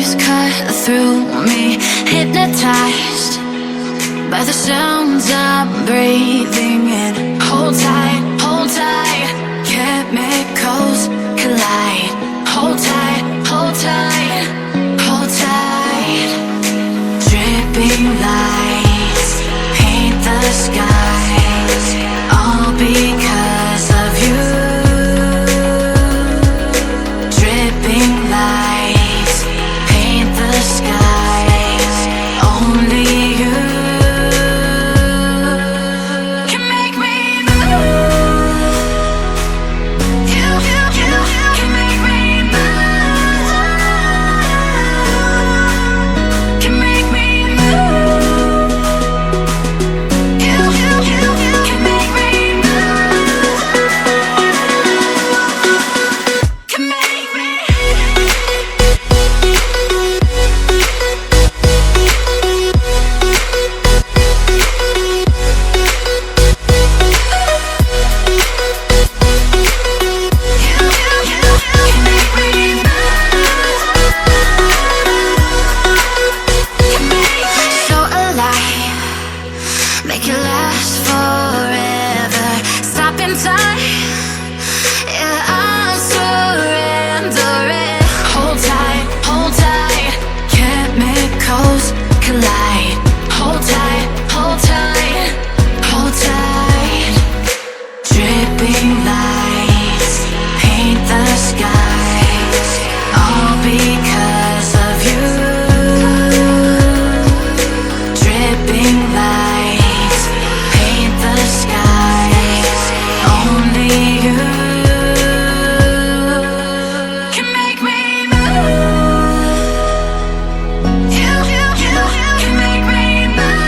waves cut through me, hypnotized by the sounds I'm breathing in. Hold tight, chemicals collide. Hold tight, hold tight, hold tight. Dripping lights paint the skies, all because of you. Dripping lights paint the skies, only you can make me move. You can make me move. Can make me move. You can make me move. Can make me. So alive, make it last forever. Stop in time, yeah, I'm surrendering. Hold tight, chemicals collide. Hold tight, hold tight, hold tight. Dripping lights paint the skies, all because of you. Dripping lights paint the skies, only you can make me move. You can make me move.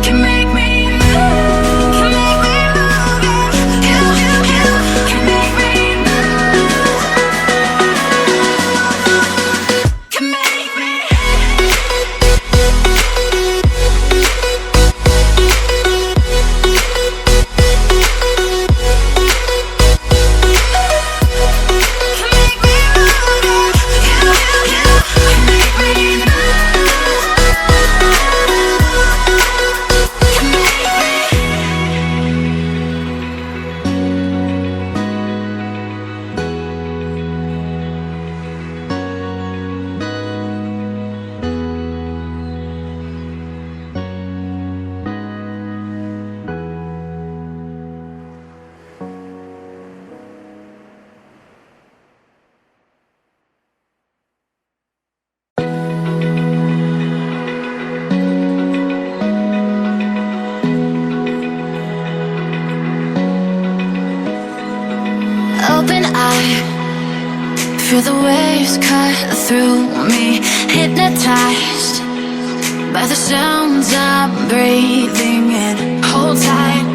Can make me move. Can make me move. You can make me move. Can make me. Open eye, feel the waves cut through me, hypnotized by the sounds I'm breathing in. Hold tight,